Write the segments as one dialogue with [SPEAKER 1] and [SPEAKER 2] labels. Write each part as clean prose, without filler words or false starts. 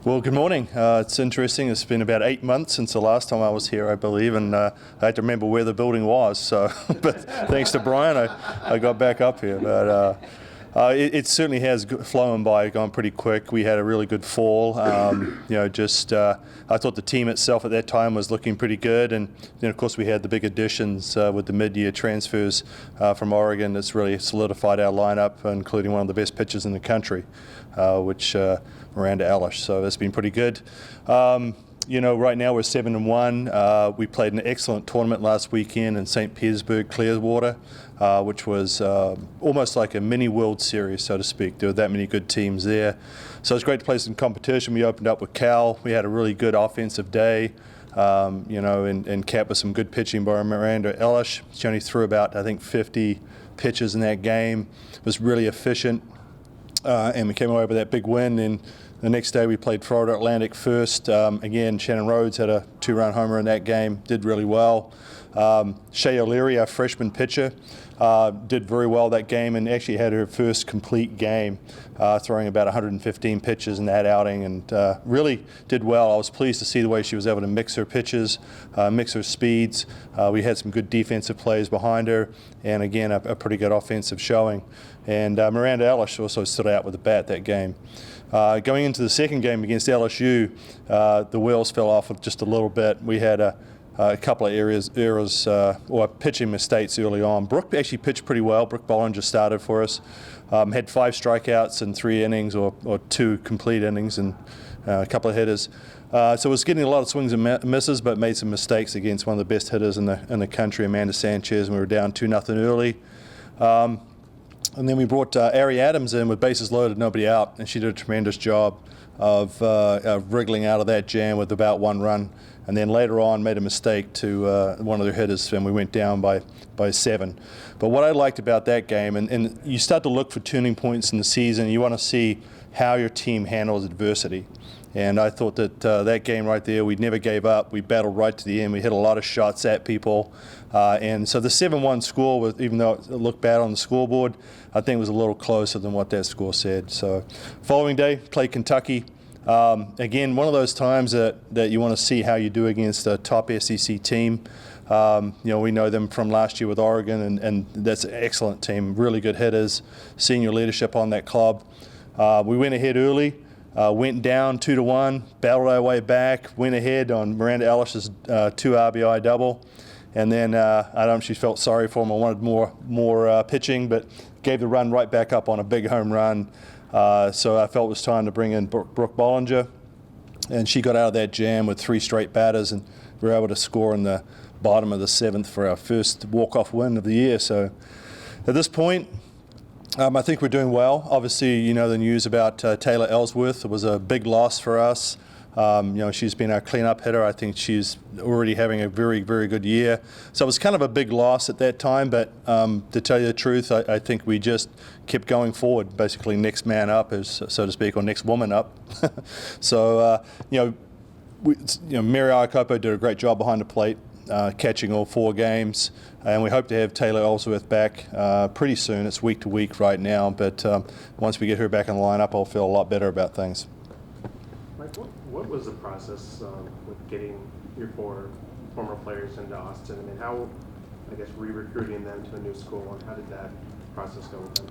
[SPEAKER 1] Well, good morning. It's interesting. It's been about 8 months since the last time I was here, I believe, and I had to remember where the building was. So, but thanks to Brian, I got back up here. But it certainly has flown by, gone pretty quick. We had a really good fall. I thought the team itself at that time was looking pretty good, and then of course we had the big additions with the mid-year transfers from Oregon. That's really solidified our lineup, including one of the best pitchers in the country, which Miranda Elish. So that's been pretty good. Right now we're 7-1. We played an excellent tournament last weekend in St. Petersburg, Clearwater, which was almost like a mini World Series, so to speak. There were that many good teams there. So it's great to play some competition. We opened up with Cal. We had a really good offensive day, and capped with some good pitching by Miranda Elish. She only threw about, I think, 50 pitches in that game. It was really efficient, and we came away with that big win. And the next day we played Florida Atlantic first. Again, Shannon Rhodes had a 2-run homer in that game, did really well. Shea O'Leary, our freshman pitcher, did very well that game and actually had her first complete game, throwing about 115 pitches in that outing, and really did well. I was pleased to see the way she was able to mix her pitches, mix her speeds. We had some good defensive plays behind her, and again, a pretty good offensive showing. And Miranda Elish also stood out with the bat that game. Going into the second game against LSU, the wheels fell off just a little bit. We had a couple of errors or pitching mistakes early on. Brooke actually pitched pretty well. Brooke Bollinger started for us. Had 5 strikeouts in 3 innings, or 2 complete innings, and a couple of hitters. So it was getting a lot of swings and misses, but made some mistakes against one of the best hitters in the country, Amanda Sanchez, and we were down 2-0 early. And then we brought Ari Adams in with bases loaded, nobody out, and she did a tremendous job of wriggling out of that jam with about 1 run. And then later on made a mistake to one of their hitters, and we went down by 7. But what I liked about that game, and you start to look for turning points in the season, you want to see how your team handles adversity. And I thought that that game right there, we never gave up. We battled right to the end. We hit a lot of shots at people. And so the 7-1 score, was, even though it looked bad on the scoreboard, I think it was a little closer than what that score said. So following day, played Kentucky. Again, one of those times that you want to see how you do against a top SEC team. We know them from last year with Oregon, and that's an excellent team, really good hitters, senior leadership on that club. We went ahead early. Went down 2-1, battled our way back, went ahead on Miranda Elish's 2 RBI double, and then I don't know if she felt sorry for him or wanted more pitching, but gave the run right back up on a big home run. So I felt it was time to bring in Brooke Bollinger, and she got out of that jam with 3 straight batters, and we were able to score in the bottom of the 7th for our first walk-off win of the year. So at this point, I think we're doing well. Obviously, you know the news about Taylor Ellsworth. It was a big loss for us. She's been our cleanup hitter. I think she's already having a very, very good year. So it was kind of a big loss at that time, but to tell you the truth, I think we just kept going forward, basically next man up, so to speak, or next woman up. So, Mary Iacopo did a great job behind the plate, catching all 4 games. And we hope to have Taylor Ellsworth back pretty soon. It's week to week right now, but once we get her back in the lineup, I'll feel a lot better about things.
[SPEAKER 2] Mike, what was the process with getting your 4 former players into Austin? I mean, how, re-recruiting them to a new school, and how did that process go with them?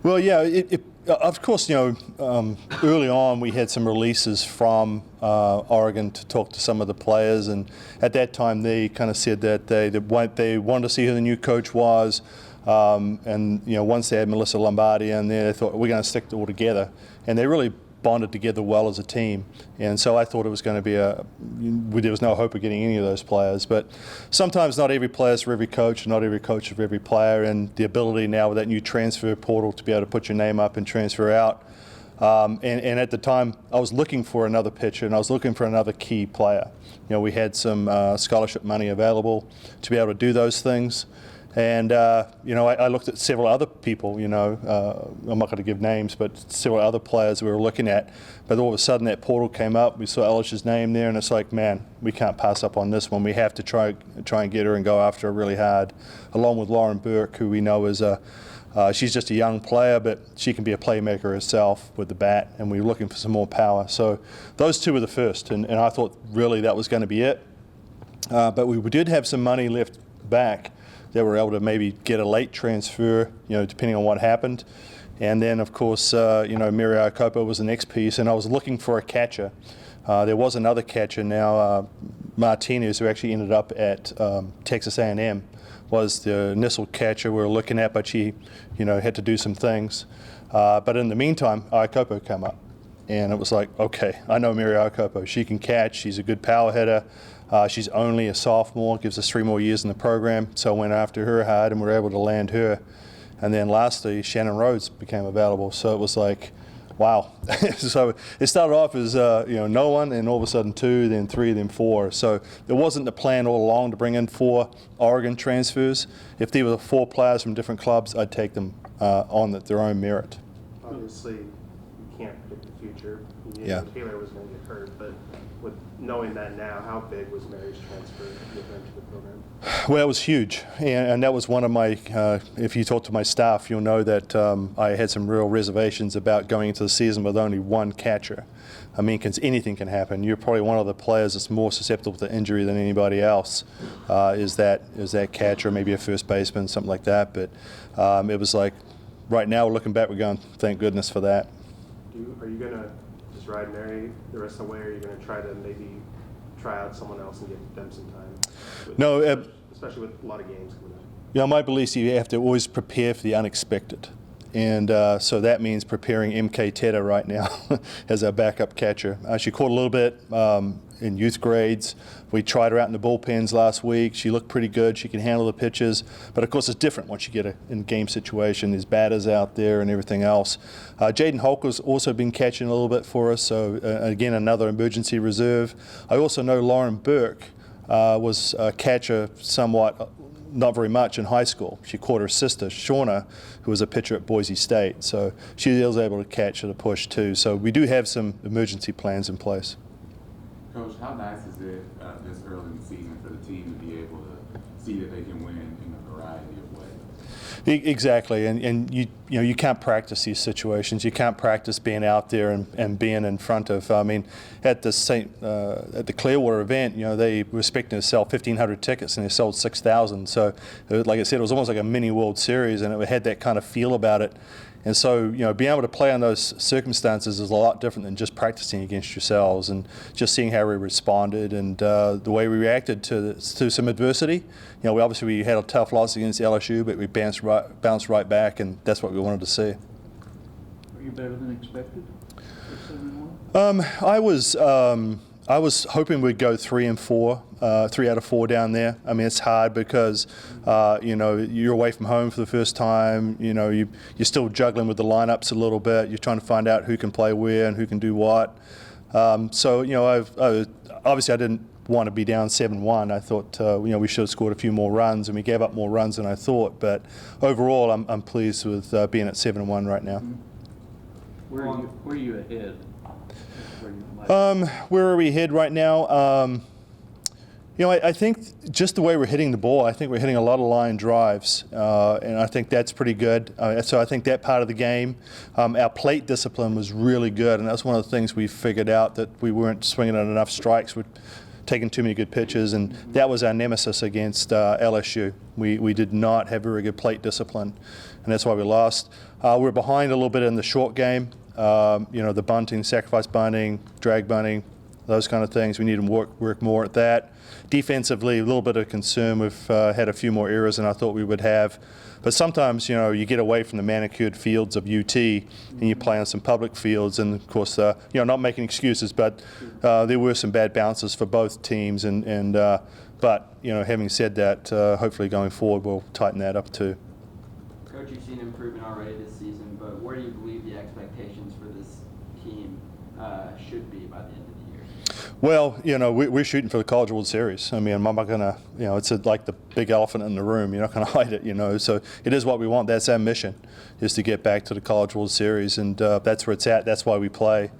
[SPEAKER 1] Well, yeah, of course, early on we had some releases from Oregon to talk to some of the players, and at that time they kind of said that they wanted to see who the new coach was, and once they had Melissa Lombardi in there, they thought we're going to stick it all together, and they really bonded together well as a team. And so I thought it was going to be there was no hope of getting any of those players. But sometimes not every player is for every coach, and not every coach is for every player. And the ability now with that new transfer portal to be able to put your name up and transfer out. And at the time, I was looking for another pitcher, and I was looking for another key player. We had some scholarship money available to be able to do those things. And, I looked at several other people, I'm not going to give names, but several other players we were looking at. But all of a sudden that portal came up, we saw Elish's name there, and it's like, man, we can't pass up on this one. We have to try and get her and go after her really hard, along with Lauren Burke, who we know is a She's just a young player, but she can be a playmaker herself with the bat, and we were looking for some more power. So those two were the first, and I thought really that was going to be it. But we did have some money left back that we were able to maybe get a late transfer, depending on what happened. And then, of course, Mary Iacopo was the next piece, and I was looking for a catcher. There was another catcher now, Martinez, who actually ended up at Texas A&M, was the initial catcher we were looking at, but she, had to do some things. But in the meantime, Iacopo came up, and it was like, okay, I know Mary Iacopo. She can catch. She's a good power hitter. She's only a sophomore, gives us 3 more years in the program, so I went after her hard, and we were able to land her. And then lastly, Shannon Rhodes became available, so it was like, wow. So it started off as no one, and all of a sudden 2, then 3, then 4. So it wasn't the plan all along to bring in 4 Oregon transfers. If there were 4 players from different clubs, I'd take them on their own merit.
[SPEAKER 2] Obviously, you can't predict the future.
[SPEAKER 1] Yeah.
[SPEAKER 2] Taylor was going to get hurt, but with knowing that now, how big was Mary's transfer into the program?
[SPEAKER 1] Well, it was huge, and that was one of my, if you talk to my staff, you'll know that I had some real reservations about going into the season with only 1 catcher. I mean, anything can happen. You're probably one of the players that's more susceptible to injury than anybody else, is that catcher, maybe a first baseman, something like that. But it was like, right now, looking back, we're going, thank goodness for that.
[SPEAKER 2] Are you going to just ride Mary the rest of the way, or are you going to try to maybe try out someone else and give them some time?
[SPEAKER 1] No.
[SPEAKER 2] Especially with a lot of games coming up.
[SPEAKER 1] Yeah, my belief is you have to always prepare for the unexpected. And so that means preparing MK Teta right now as our backup catcher. She caught a little bit in youth grades. We tried her out in the bullpens last week. She looked pretty good. She can handle the pitches. But, of course, it's different once you get her in game situation. There's batters out there and everything else. Jaden Holker's also been catching a little bit for us. So, again, another emergency reserve. I also know Lauren Burke was a catcher somewhat, not very much in high school. She caught her sister, Shauna, who was a pitcher at Boise State. So she was able to catch at a push too. So we do have some emergency plans in place.
[SPEAKER 3] Coach, how nice is it this early in the season for the team to be able to see that they can win in a variety of ways?
[SPEAKER 1] Exactly, and you can't practice these situations. You can't practice being out there and being in front of. I mean, at the Clearwater event, they were expecting to sell 1,500 tickets, and they sold 6,000. So, like I said, it was almost like a mini World Series, and it had that kind of feel about it. And so, being able to play in those circumstances is a lot different than just practicing against yourselves and just seeing how we responded and the way we reacted to some adversity. We had a tough loss against LSU, but we bounced right back, and that's what we wanted to see.
[SPEAKER 4] Were you better than expected at 7-1?
[SPEAKER 1] I was hoping we'd go 3 and 4, 3 out of 4 down there. I mean, it's hard because you're away from home for the first time. You're still juggling with the lineups a little bit. You're trying to find out who can play where and who can do what. So obviously I didn't want to be down 7-1. I thought we should have scored a few more runs, and we gave up more runs than I thought. But overall, I'm pleased with being at 7-1 right now.
[SPEAKER 4] Where are you ahead?
[SPEAKER 1] Where are we head right now? I think just the way we're hitting the ball, I think we're hitting a lot of line drives, and I think that's pretty good. So I think that part of the game, our plate discipline was really good, and that's one of the things we figured out, that we weren't swinging at enough strikes. We're taking too many good pitches, and that was our nemesis against LSU. We did not have very good plate discipline, and that's why we lost. We're behind a little bit in the short game. The bunting, sacrifice bunting, drag bunting, those kind of things. We need to work more at that. Defensively, a little bit of concern. We've had a few more errors than I thought we would have. But sometimes, you get away from the manicured fields of UT and you play on some public fields. And, of course, not making excuses, but there were some bad bounces for both teams. But having said that, hopefully going forward we'll tighten that up too.
[SPEAKER 5] Coach, you've seen improvement already this season, but where do you believe the expectations for this team should be by the end of the year?
[SPEAKER 1] Well, we're shooting for the College World Series. I mean, I'm not going to, it's like the big elephant in the room. You're not going to hide it, So it is what we want. That's our mission, is to get back to the College World Series, and that's where it's at. That's why we play.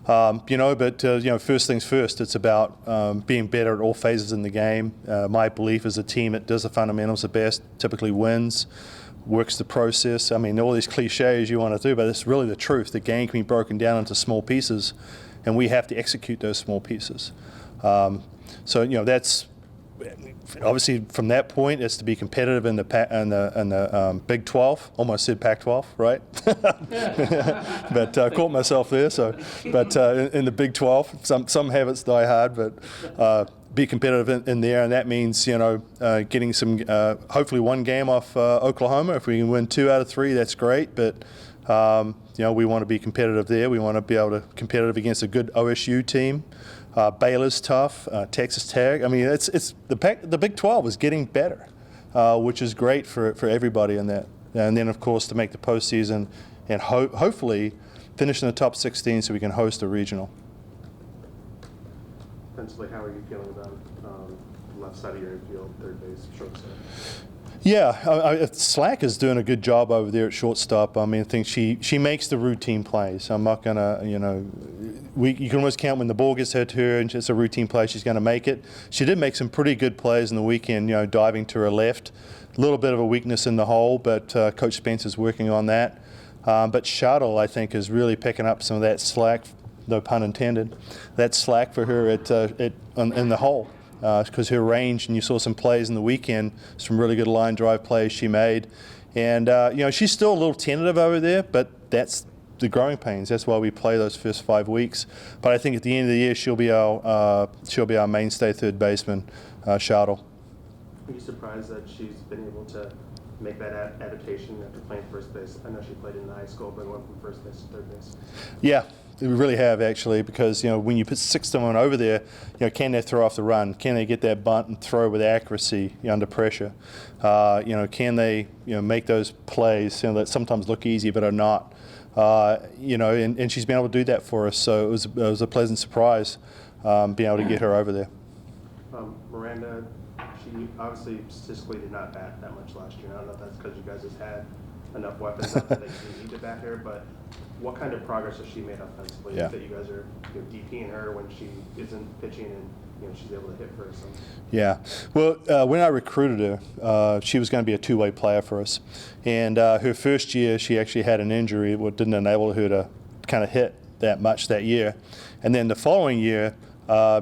[SPEAKER 1] But first things first, it's about being better at all phases in the game. My belief is a team that does the fundamentals the best typically wins. works the process. I mean, all these cliches you want to do, but it's really the truth. The game can be broken down into small pieces, and we have to execute those small pieces. So that's obviously from that point, it's to be competitive in the Big 12. Almost said Pac-12, right? But caught myself there. So, but in the Big 12, some habits die hard, but be competitive in there, and that means getting some hopefully one game off Oklahoma. If we can win 2 out of 3, that's great. But we want to be competitive there. We want to be able to competitive against a good OSU team. Baylor's tough. Texas Tech. I mean, it's the Big 12 is getting better, which is great for everybody in that. And then of course to make the postseason and hopefully finish in the top 16 so we can host a regional.
[SPEAKER 2] Defensively, how are you feeling about left side of your infield, third base, shortstop?
[SPEAKER 1] Yeah, Slack is doing a good job over there at shortstop. I mean, I think she makes the routine plays. I'm not gonna, you can almost count when the ball gets hit to her and it's a routine play, she's going to make it. She did make some pretty good plays in the weekend, diving to her left. A little bit of a weakness in the hole, but Coach Spencer's working on that. But Shuttle, I think, is really picking up some of that slack, no pun intended, that slack for her in the hole. Because her range, and you saw some plays in the weekend, some really good line drive plays she made. And, she's still a little tentative over there, but that's the growing pains. That's why we play those first 5 weeks. But I think at the end of the year, she'll be our mainstay third baseman, Shuttle.
[SPEAKER 2] Are you surprised that she's been able to make that adaptation after playing first base? I know she played in high school, but went from first base to third base.
[SPEAKER 1] Yeah. We really have, actually, because when you put 6 to 1 over there, can they throw off the run? Can they get that bunt and throw with accuracy under pressure? Can they make those plays that sometimes look easy but are not? And she's been able to do that for us. So it was a pleasant surprise being able to get her over there.
[SPEAKER 2] Miranda, she obviously statistically did not bat that much last year. I don't know if that's because you guys just had enough weapons up that they didn't need to bat her, but what kind of progress has she made offensively that you guys are DPing her when she isn't pitching and she's able to hit for herself? Yeah.
[SPEAKER 1] Well, when I recruited her, she was going to be a two-way player for us. And her first year, she actually had an injury that didn't enable her to kind of hit that much that year. And then the following year,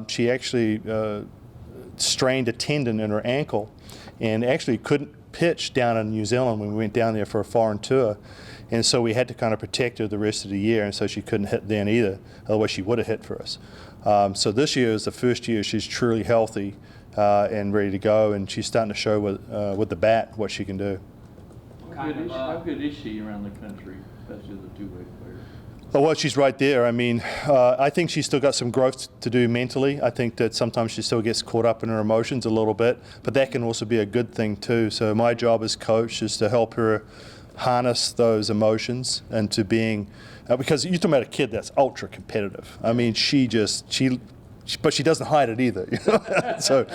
[SPEAKER 1] she actually strained a tendon in her ankle and actually couldn't pitch down in New Zealand when we went down there for a foreign tour. And so we had to kind of protect her the rest of the year, and so she couldn't hit then either. Otherwise, she would have hit for us. So this year is the first year she's truly healthy and ready to go, and she's starting to show with the bat what she can do.
[SPEAKER 4] How good is she around the country, especially the two-way player?
[SPEAKER 1] Oh, well, she's right there. I mean, I think she's still got some growth to do mentally. I think that sometimes she still gets caught up in her emotions a little bit, but that can also be a good thing too. So my job as coach is to help her harness those emotions into being, because you're talking about a kid that's ultra competitive. I mean, but she doesn't hide it either. So,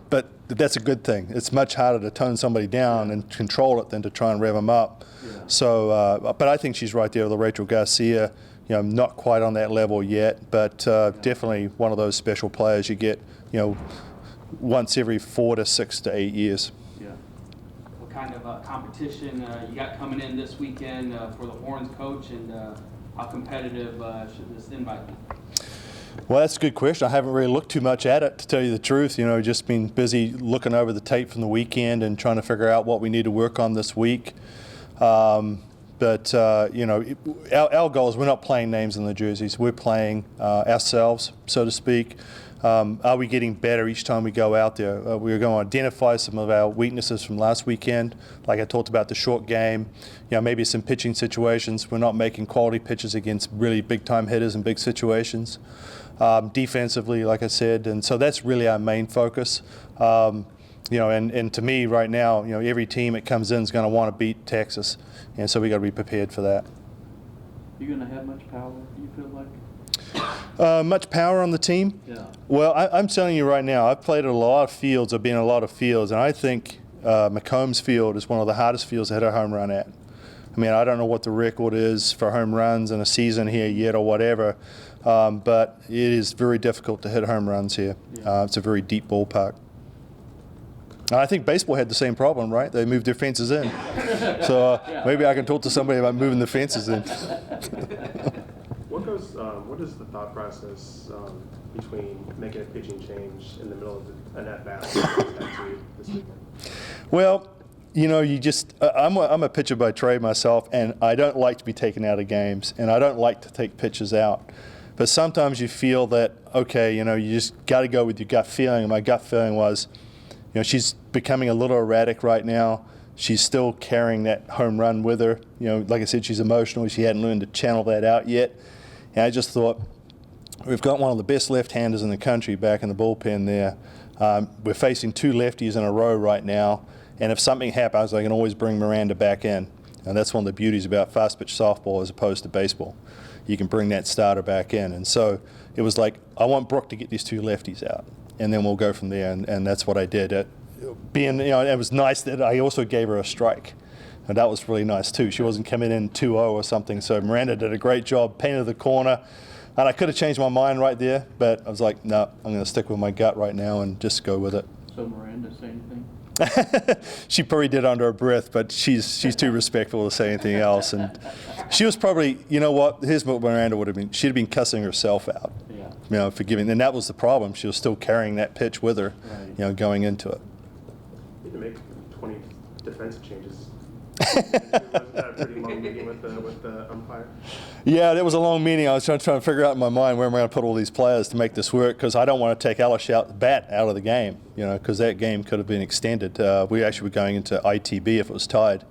[SPEAKER 1] but that's a good thing. It's much harder to tone somebody down and control it than to try and rev them up. Yeah. So, but I think she's right there with Rachel Garcia. Not quite on that level yet, but definitely one of those special players you get, once every 4 to 6 to 8 years.
[SPEAKER 5] What kind of competition you got coming in this weekend for the Horns coach, and how competitive should this invite be?
[SPEAKER 1] Well, that's a good question. I haven't really looked too much at it, to tell you the truth. Just been busy looking over the tape from the weekend and trying to figure out what we need to work on this week. But our goal is we're not playing names in the jerseys. We're playing ourselves, so to speak. Are we getting better each time we go out there? We're going to identify some of our weaknesses from last weekend, like I talked about the short game. Maybe some pitching situations. We're not making quality pitches against really big-time hitters in big situations. Defensively, like I said, and so that's really our main focus. And to me right now, every team that comes in is going to want to beat Texas, and so we got to be prepared for that.
[SPEAKER 4] You going to have much power, do you feel like?
[SPEAKER 1] Much power on the team?
[SPEAKER 4] Yeah.
[SPEAKER 1] Well, I'm telling you right now, I've played at a lot of fields. I've been in a lot of fields, and I think McCombs Field is one of the hardest fields to hit a home run at. I mean, I don't know what the record is for home runs in a season here yet or whatever, but it is very difficult to hit home runs here.
[SPEAKER 4] Yeah.
[SPEAKER 1] It's a very deep ballpark. And I think baseball had the same problem, right? They moved their fences in. So maybe I can talk to somebody about moving the fences in.
[SPEAKER 2] What is the thought process between making a pitching change in the middle of an at-bat this weekend?
[SPEAKER 1] Well, you know, I'm a pitcher by trade myself, and I don't like to be taken out of games, and I don't like to take pitches out. But sometimes you feel that, okay, you know, you just got to go with your gut feeling. And my gut feeling was, you know, she's becoming a little erratic right now. She's still carrying that home run with her. You know, like I said, she's emotional. She hadn't learned to channel that out yet. And I just thought, we've got one of the best left-handers in the country back in the bullpen there. We're facing two lefties in a row right now. And if something happens, I can always bring Miranda back in. And that's one of the beauties about fast-pitch softball as opposed to baseball. You can bring that starter back in. And so it was like, I want Brooke to get these two lefties out, and then we'll go from there. And that's what I did. It was nice that I also gave her a strike. And that was really nice, too. She wasn't coming in 2-0 or something. So Miranda did a great job, painted the corner. And I could have changed my mind right there, but I was like, no, I'm going to stick with my gut right now and just go with it.
[SPEAKER 4] So Miranda say anything?
[SPEAKER 1] She probably did under her breath, but she's too respectful to say anything else. And she was probably, you know what, here's what Miranda would have been. She'd have been cussing herself out,
[SPEAKER 4] Yeah.
[SPEAKER 1] you know, for giving. And that was the problem. She was still carrying that pitch with her,
[SPEAKER 4] Right.
[SPEAKER 1] you know, going into it.
[SPEAKER 2] You need to make 20 defensive changes. Wasn't that a pretty long meeting with the umpire?
[SPEAKER 1] Yeah, that was a long meeting. I was trying to figure out in my mind where I'm going to put all these players to make this work, because I don't want to take Alice bat out of the game, you know, because that game could have been extended. We actually were going into ITB if it was tied.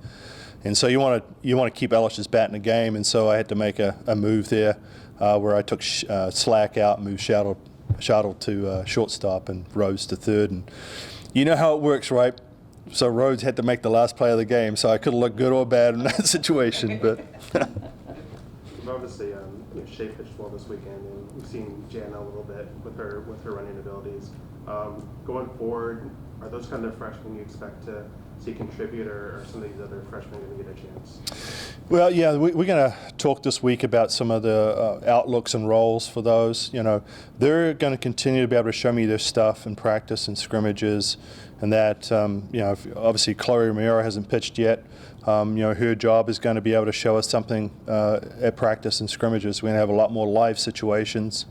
[SPEAKER 1] And so you want to keep Alish's bat in the game, and so I had to make a move there where I took Slack out, moved Shuttle to shortstop, and Rose to third. And you know how it works, right? So Rhodes had to make the last play of the game, so I could have looked good or bad in that situation. But
[SPEAKER 2] You've obviously Shea pitched well this weekend, and we've seen Jana a little bit with her running abilities. Going forward, are those kind of freshmen you expect to see contribute, or are some of these other freshmen going to get a chance?
[SPEAKER 1] Well, yeah, we're going to talk this week about some of the outlooks and roles for those. You know, they're going to continue to be able to show me their stuff in practice and scrimmages, and that, you know, obviously Chloe Romero hasn't pitched yet. You know, her job is going to be able to show us something at practice and scrimmages. We're going to have a lot more live situations.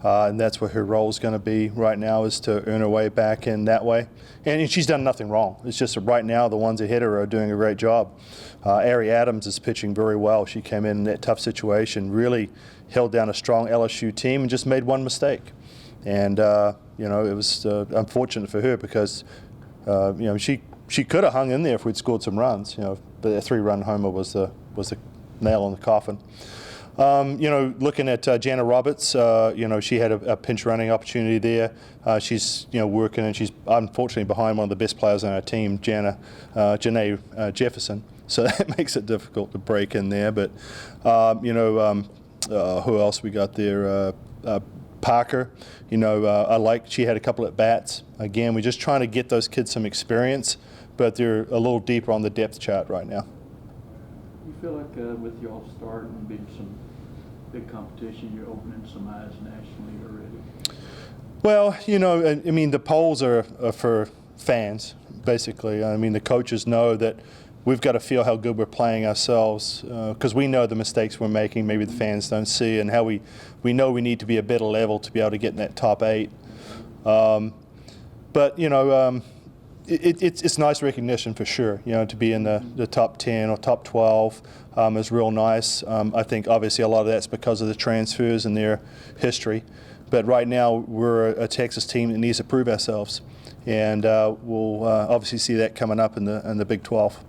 [SPEAKER 1] And that's what her role is going to be right now, is to earn her way back in that way. And she's done nothing wrong. It's just that right now the ones ahead of her are doing a great job. Ari Adams is pitching very well. She came in that tough situation, really held down a strong LSU team, and just made one mistake. And you know, it was unfortunate for her, because you know, she could have hung in there if we'd scored some runs. You know, but a 3-run homer was the nail in the coffin. You know, looking at Jana Roberts, you know, she had a pinch running opportunity there. She's, you know, working, and she's unfortunately behind one of the best players on our team, Janae Jefferson. So that makes it difficult to break in there. But, you know, who else we got there? Parker, you know, she had a couple at bats. Again, we're just trying to get those kids some experience, but they're a little deeper on the depth chart right now.
[SPEAKER 4] You feel like with y'all starting and being some big competition, you're opening some eyes nationally already?
[SPEAKER 1] Well, you know, I mean, the polls are for fans, basically. I mean, the coaches know that we've got to feel how good we're playing ourselves, because we know the mistakes we're making, maybe the fans don't see, and how we know we need to be a better level to be able to get in that top 8. But, you know, it's nice recognition for sure. You know, to be in the top 10 or top 12 is real nice. I think obviously a lot of that's because of the transfers and their history. But right now we're a Texas team that needs to prove ourselves, and we'll obviously see that coming up in the Big 12.